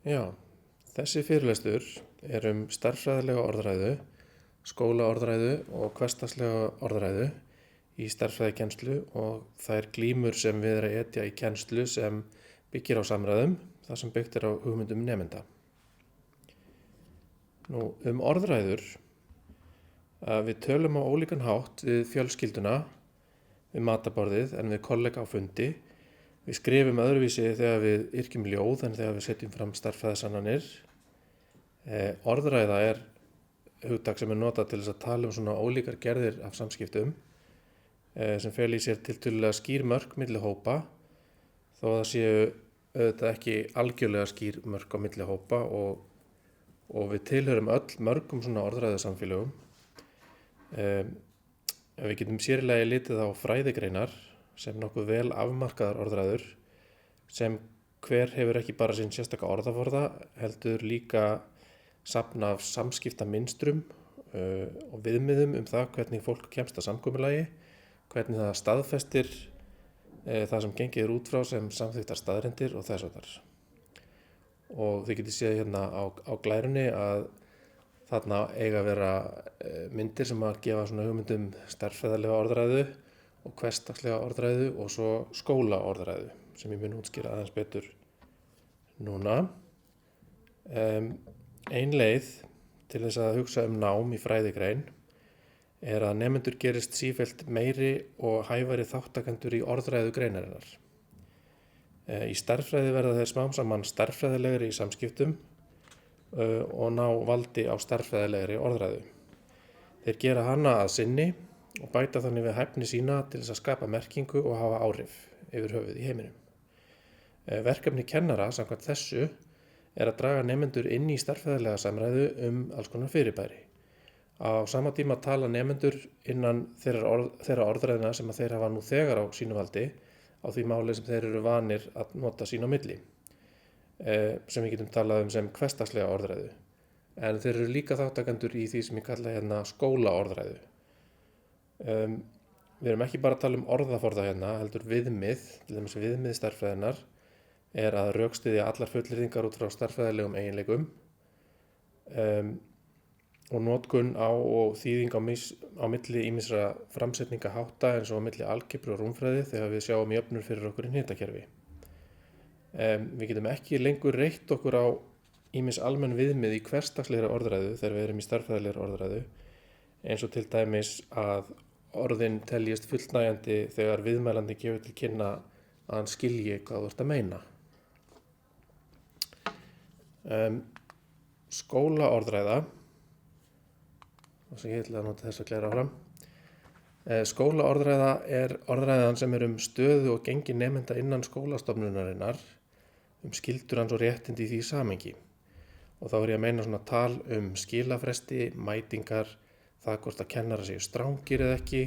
Já, þessi fyrirlestur er stærðfræðilega orðræðu, skólaorðræðu og hversdagslega orðræðu í stærðfræðikennslu og þær glímur sem við að etja í kennslu sem byggir á samræðum, það sem byggt á hugmyndum nemenda. Orðræður, við tölum á ólíkan hátt við fjölskylduna, við matarborðið en við kollega á fundi. Við skrifum öðruvísi þegar við yrkjum ljóð en þegar við setjum fram stærðfræðisannanir. Orðræða er hugtak sem notað til þess að tala svona ólíkar gerðir af samskiptum sem fel í sér tiltölulega skýr mörk milli hópa þó að það séu auðvitað ekki algjörlega skýr mörk á milli hópa og við tilhörum öll mörgum svona orðræðusamfélögum. Við getum sérlega litið á fræðigreinar sem nokkuð vel afmarkaðar orðræður sem hver hefur ekki bara sinn sérstaka orðaforða heldur líka safn af samskiptamynstrum og viðmiðum það hvernig fólk kemst að samkomulagi, hvernig það staðfestir það sem gengið er út frá sem samþykktar staðreyndir og þess háttar. Og þið getið séð hérna á glærunni að þarna eiga að vera myndir sem að gefa svona hugmyndum stærðfræðilega orðræðu og hversdagslega orðræðu og svo skólaorðræðu sem ég mun útskýra aðeins betur núna. Ein leið til þess að hugsa nám í fræðigrein er að nemendur gerist sífellt meiri og hæfari þáttakendur í orðræðu greinarinnar. Í stærðfræði verða þeir smám saman stærðfræðilegri í samskiptum og ná valdi á stærðfræðilegri orðræðu. Þeir gera hana að sinni og bæta þannig við hæfni sína til þess að skapa merkingu og hafa áhrif yfir höfuð í heiminum. Verkefni kennara samkvæmt þessu er að draga nemendur inn í stærðfræðilega samræðu alls konar fyrirbæri. Á sama tíma tala nemendur innan þeirra orðræðina sem að þeir hafa nú þegar á sínu valdi á því máli sem þeir eru vanir að nota sín á milli, sem við getum talað sem hversdagslega orðræðu. En þeir eru líka þáttakendur í því sem ég kalla hérna skólaorðræðu. Við erum ekki bara að tala orðaforða hérna, heldur viðmið, til dæmis viðmið stærðfræðinnar er að rökstyðja allar fullyrðingar út frá stærðfræðilegum eiginleikum og notkun á og þýðing á milli ýmissa framsetningahátta eins og á milli algebru og rúmfræði þegar við sjáum jöfnur fyrir okkur í hnitakerfi. Við getum ekki lengur reitt okkur á ýmis almenn viðmið í hversdagslegri orðræðu þegar við erum í stærðfræðilegri orðræðu eins og til dæmis að orðin teljist fullnægjandi þegar viðmælandi gefur til kynna að hann skilji hvað þú ert að meina. Skólaorðræða, ég ætla að nota þess að glæra áfram. Skólaorðræða er orðræðan sem er stöðu og gengi nemenda innan skólastofnunarinnar, skyldur hans og réttindi í því samhengi. Og þá er ég að meina svona tal skilafresti, mætingar, það hvort að kennarar séu strangir eða ekki,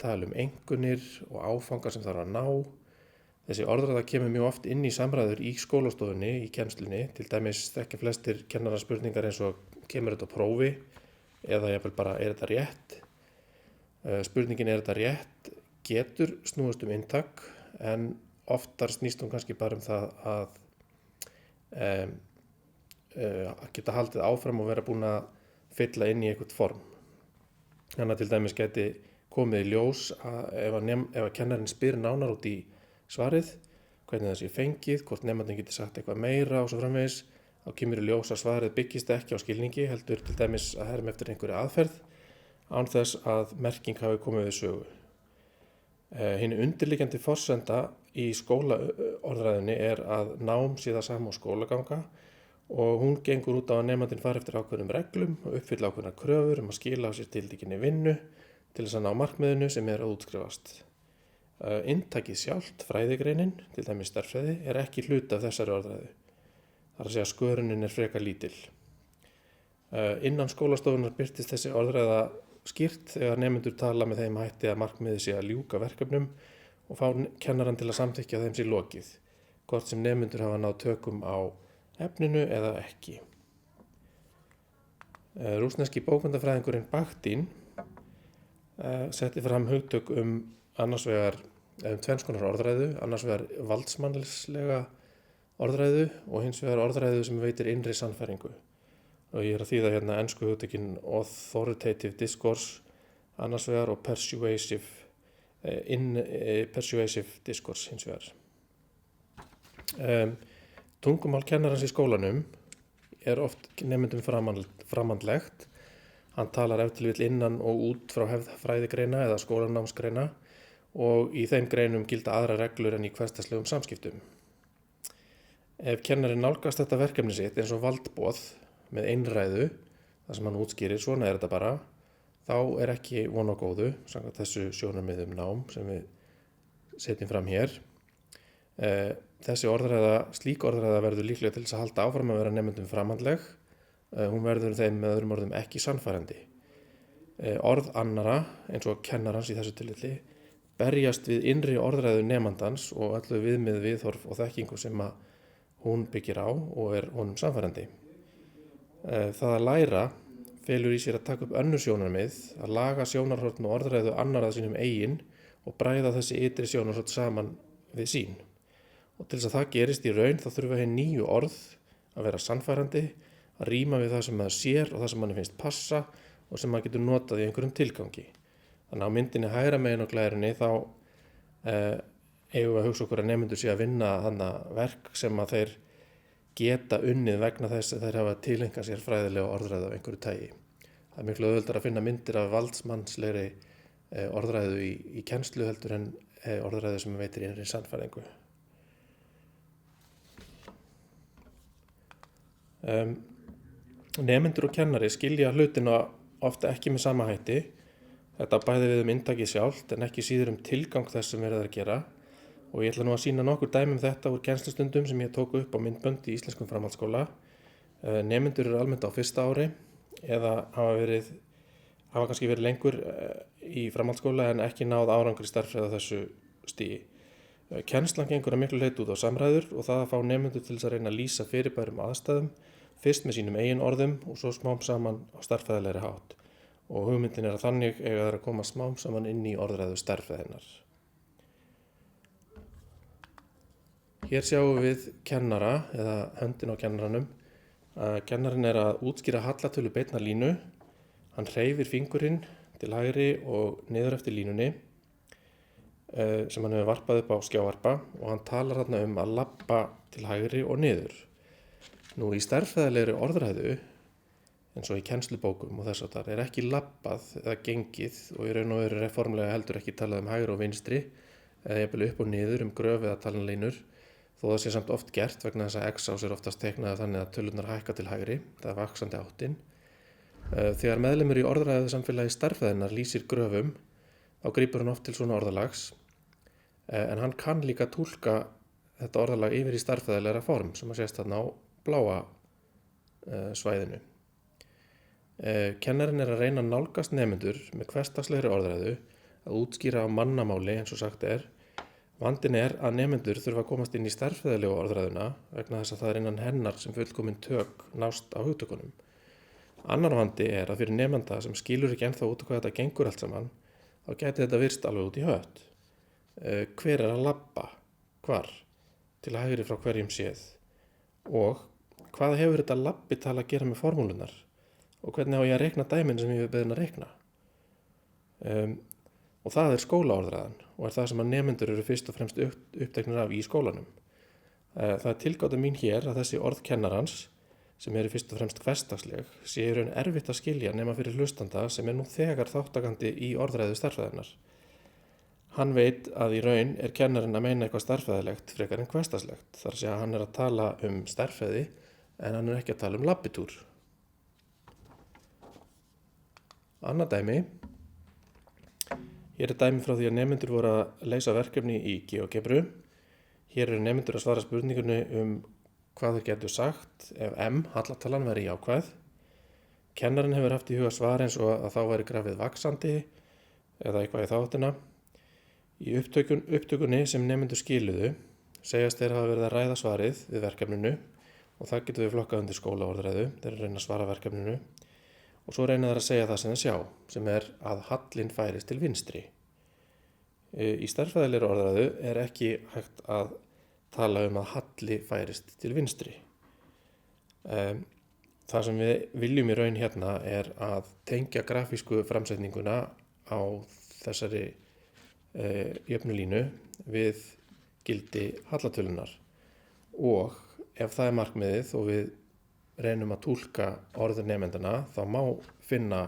tala einkunnir og áfangar sem þarf að ná. Þessi orðræða kemur mjög oft inn í samræður í skólastofunni, í kennslunni, til dæmis þekkja flestir kennarar spurningar eins og kemur þetta á prófi eða jafnvel bara er þetta rétt. Spurningin er þetta rétt getur snúist inntak en oftar snýst kannski bara það að geta haldið áfram og vera búin að fylla inn í eitthvað form. Þannig að til dæmis geti komið í ljós að ef kennarinn spyr nánar út í svarið, hvernig það sé fengið, hvort nemandinn geti sagt eitthvað meira og svo framvegis, þá kemur í ljós að svarið byggist ekki á skilningi, heldur til dæmis að herma eftir einhverju aðferð, án þess að merking hafi komið við sögu. Hin undirliggjandi forsenda í skólaorðræðunni er að nám sé það sama og skólaganga og hún gengur út á að nemandinn fari eftir ákveðnum reglum og uppfylla ákveðnar kröfur að skila á sér tiltekinni vinnu til þess að ná markmiðinu sem er að útskrifast. Inntakið sjálft, fræðigreinin, til dæmis stærðfræði, er ekki hluti af þessari orðræðu. Það er að segja skörunin er frekar lítil. Innan skólastofunar birtist þessi orðræða skýrt þegar nemendur tala með þeim hætti að markmiðið sé að ljúka verkefnum og fá kennarann til að samþykkja þeim sé lokið, hvort sem nemendur hafa náð tökum á efninu eða ekki. Rússneski bókmennafræðingurinn Bakhtin setti fram hugtök annars vegar tvenns konar orðræðu, annars vegar valdsmannslega orðræðu og hins vegar orðræðu sem veitir innri sannfæringu. Og ég að þýða hérna ensku hugtökin authoritative discourse annars vegar og persuasive discourse hins vegar. Tungumál kennarans í skólanum oft nemendum framandlegt. Hann talar ef til vill innan og út frá fræðigreina eða skólanámsgreina og í þeim greinum gilda aðra reglur en í hversdagslegum samskiptum. Ef kennarinn nálgast þetta verkefni sitt eins og valdboð með einræðu, þar sem hann útskýrir svona þetta bara, þá ekki von á góðu, samkvæmt þessu sjónarmið nám sem við setjum fram hér. Slík orðræða verður líklega til þess að halda áfram að vera nemendum framandleg. Hún verður þeim með öðrum orðum ekki sannfærandi. Orð annara, eins og kennarans í þessu tilfelli, berjast við innri orðræðu nemandans og öllu viðmið viðhorf og þekkingu sem að hún byggir á og honum sannfærandi. Það að læra felur í sér að taka upp önnur sjónarmið, að laga sjónarhorn og orðræðu annarra sínum eigin og bræða þessi ytri sjónarhorn saman við sín. Og til þess að það gerist í raun þá þurfa hin nýju orð að vera sannfærandi, að ríma við það sem maður sér og það sem manni finnst passa og sem maður getur notað í einhverjum tilgangi. Þannig á myndinni hægra megin á glærinni þá eigum við að hugsa okkur að nemendur sé að vinna þannig verk sem að þeir geta unnið vegna þess að þeir hafa tileinkað sér fræðilega orðræðu af einhverju tagi. Það miklu auðveldara að finna myndir af valdsmannslegri orðræðu í kennslu heldur en orðræðu sem veitir innri sannfæringu. Nemendur og kennari skilja hlutina ofta ekki með sama hætti. Þetta bæði við inntakið sjálft en ekki síður tilgang þess sem verið að gera. Og ég ætla nú að sýna nokkur dæmi þetta úr kennslustundum sem ég tók upp á myndbönd í íslenskum framhaldsskóla. Nemendur eru almennt á fyrsta ári eða hafa kannski verið lengur í framhaldsskóla en ekki náð árangri stærðfræði á þessu stigi. Kennslan gengur að miklu leyti út á samræður og það að fá nemendur til þess að reyna að lýsa fyrirbærum aðstæðum, fyrst með sínum eigin orðum og svo smám saman á stærðfræðilegri hátt. Og hugmyndin að þannig eiga þær að koma smám saman inn í orðræðu stærðfræðinnar. Hér sjáum við kennara eða höndin á kennaranum. Kennarinn að útskýra hallatölu beinna línu. Hann hreyfir fingurinn til hægri og niður eftir línunni sem hann hefur varpað upp á skjávarpa og hann talar þarna að labba til hægri og niður. Nú í stærðfræðilegri orðræðu eins og í kennslubókum og þess að ekki labbað eða gengið og í raun og veru formlega heldur ekki talað hægri og vinstri eða jafnvel upp og niður gröf eða talnalínur. Þó það sé samt oft gert vegna þess að x-ás oftast teiknaði þannig að tölurnar hækka til hægri, það vaxandi áttin. Þegar meðlimur í orðræðu samfélagi stærðfræðinnar lýsir gröfum, þá grípur hann oft til svona orðalags, en hann kann líka túlka þetta orðalag yfir í stærðfræðilegra form sem að sést þarna á bláa svæðinu. Kennarinn að reyna að nálgast nemendur með hversdagslegri orðræðu að útskýra á mannamáli eins og sagt Vandinn að nemendur þurfa að komast inn í stærðfræðilegu orðræðuna vegna þess að það innan hennar sem fullkomin tök nást á hugtökunum. Annar vandi að fyrir nemenda sem skilur ekki ennþá út hvað þetta gengur allt saman, þá gæti þetta virst alveg út í hött. Hver að labba? Hvar? Til hægri frá hverjum séð? Og hvað hefur þetta labbital að gera með formúlunar? Og hvernig á ég að reikna dæmin sem ég hef beðin að reikna? Og það skólaorðræðan og það sem að nemendur eru fyrst og fremst uppteknir af í skólanum. Það tilgáta mín hér að þessi orð kennarans, sem eru fyrst og fremst hversdagsleg, sé í raun erfitt að skilja nema fyrir hlustanda sem nú þegar þáttakandi í orðræðu stærðfræðinnar. Hann veit að í raun kennarinn að meina eitthvað stærðfræðilegt frekar en hversdagslegt, þar sé að hann að tala stærðfræði en hann ekki að tala labbitúr. Annað dæmi. Hér dæmi frá því að nemendur voru að leysa verkefni í GeoGebru. Hér eru nemendur að svara spurningunni hvað þeir getur sagt ef hallatalan væri jákvæð. Kennarinn hefur haft í huga svar eins og að þá væri grafið vaxandi eða eitthvað í þáttina. Í upptökunni sem nemendur skiluðu segjast þeir hafa verið að ræða svarið við verkefninu og það getur við flokkað undir skólaorðræðu. Þeir reyna að svara verkefninu. Og svo reyna þær að segja það sem þeir sjá, sem að hallinn færist til vinstri. Í stærðfræðilegri orðræðu ekki hægt að tala að halli færist til vinstri. Það sem við viljum í raun hérna er að tengja grafísku framsetninguna á þessari jöfnulínu við gildi hallatölunar, og ef það er markmiðið og við reynum að túlka orður nemendana þá má finna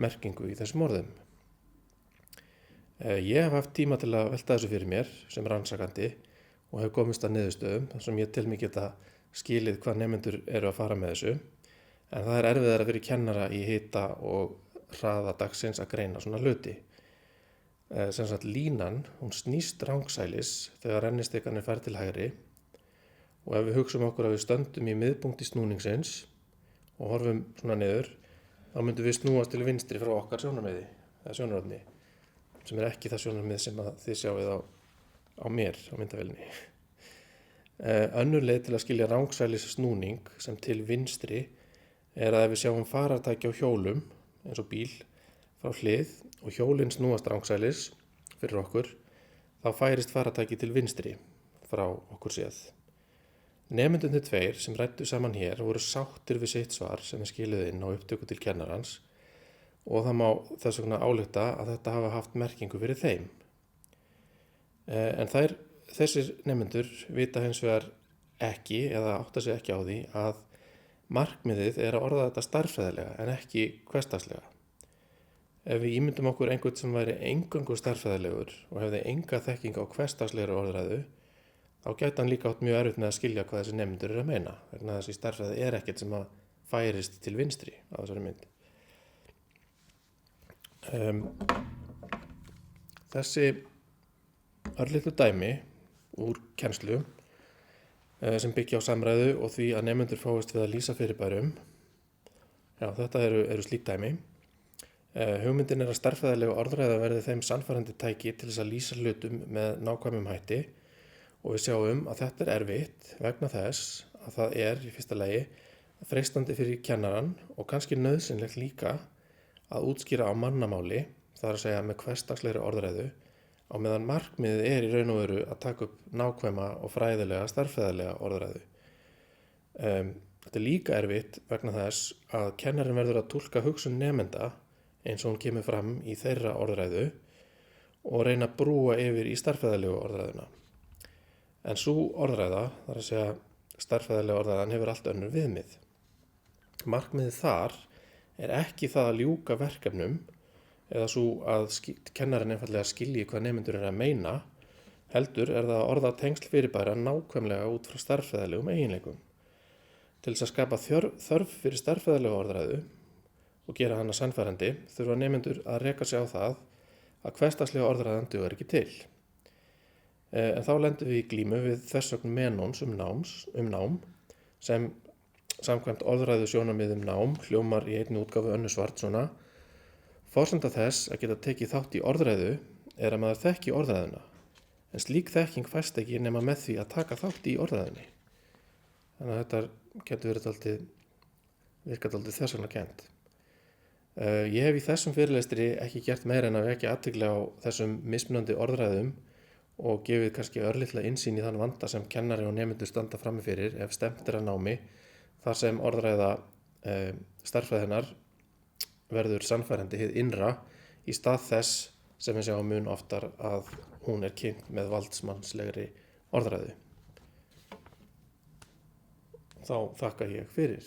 merkingu í þessum orðum. Ég hef haft tíma til að velta þessu fyrir mér sem rannsakandi og hef komist að niðurstöðum þar sem ég tel mig geta skilið hvað nemendur eru að fara með þessu, en það er erfiðara fyrir kennara í hita og hraða dagsins að greina svona hluti. Sem sagt línan, hún snýst rangsælis þegar rennistikan er færð til hægri, og ef við hugsum okkur að við stöndum í miðpunkti snúningsins og horfum svona niður, þá myndum við snúast til vinstri frá okkar sjónarmiði eða sjónarhorni, sem er ekki það sjónarmið sem að þið sjáið á mér á myndavélinni. Önnur leið til að skilja rangsælis snúning sem til vinstri er að ef við sjáum farartæki á hjólum eins og bíl frá hlið og hjólin snúast rangsælis fyrir okkur, þá færist farartæki til vinstri frá okkur séð. Nemendurnir tveir sem ræddu saman hér voru sáttir við sitt svar sem er skilið inn á upptöku til kennarans, og það má þess vegna álykta að þetta hafa haft merkingu fyrir þeim. En þessir nemendur vita hins vegar ekki eða átta sig ekki á því að markmiðið er að orða þetta stærðfræðilega en ekki hversdagslega. Ef við ímyndum okkur einhvern sem væri eingöngu stærðfræðilegur og hefði enga þekking á hversdagslegri orðræðu, þá gæti hann líka átt mjög erfitt með að skilja hvað þessi nemendur eru að meina, vegna þess að í stærðfræði er ekkert sem að færist til vinstri á þessari mynd. Þessi örlitlu dæmi úr kennslu sem byggja á samræðu og því að nemendur fáist við að lýsa fyrirbærum, þetta eru slík dæmi. Hugmyndin er að stærðfræðilega orðræða verði þeim sannfærandi tæki til þess að lýsa hlutum með nákvæmum hætti, og við sjáum að þetta er erfitt vegna þess að það er í fyrsta lagi freistandi fyrir kennarann og kannski nauðsynlegt líka að útskýra á mannamáli, það er að segja með hversdagslegri orðræðu, á meðan markmiðið er í raun og veru að taka upp nákvæma og fræðilega stærðfræðilega orðræðu. Þetta er líka erfitt vegna þess að kennarinn verður að túlka hugsun nemenda eins og hún kemur fram í þeirra orðræðu og reyna að brúa yfir í stærðfræðilegu orðræðuna. En sú orðræða, það er að segja stærðfræðilega orðræðan, hefur allt önnur viðmið. Markmiðið þar er ekki það að ljúka verkefnum eða svo að kennarinn einfaldlega skilji hvað nemendur er að meina, heldur er það að orða tengsl fyrirbæra nákvæmlega út frá stærðfræðilegum eiginleikum. Til þess að skapa þörf fyrir stærðfræðilega orðræðu og gera hana sannfærandi þurfa nemendur að reka sig á það að hversdagslega orðræðan dugar ekki til. En þá lendum við í glímu við þversögn Menons um nám sem samkvæmt orðræðu sjónarmið nám hljómar í einni útgáfu Önnu Svartssonar: forsenda þess að geta tekið þátt í orðræðu er að maður þekki orðræðuna, en slík þekking fæst ekki nema með því að taka þátt í orðræðunni. Þannig að þetta getur verið virkað dálítið þversagnakennt. Ég hef í þessum fyrirlestri ekki gert meira en að vekja athygli á þessum mismunandi orðræðum og gefið kannski örlitla innsýn í þann vanda sem kennari og nemendur standa frammi fyrir ef stefnt er að námi, þar sem orðræða stærðfræðinnar verður sannfærandi hið innra í stað þess sem við sjáum mun oftar að hún er kynnt með valdsmannslegri orðræðu. Þá þakka ég fyrir.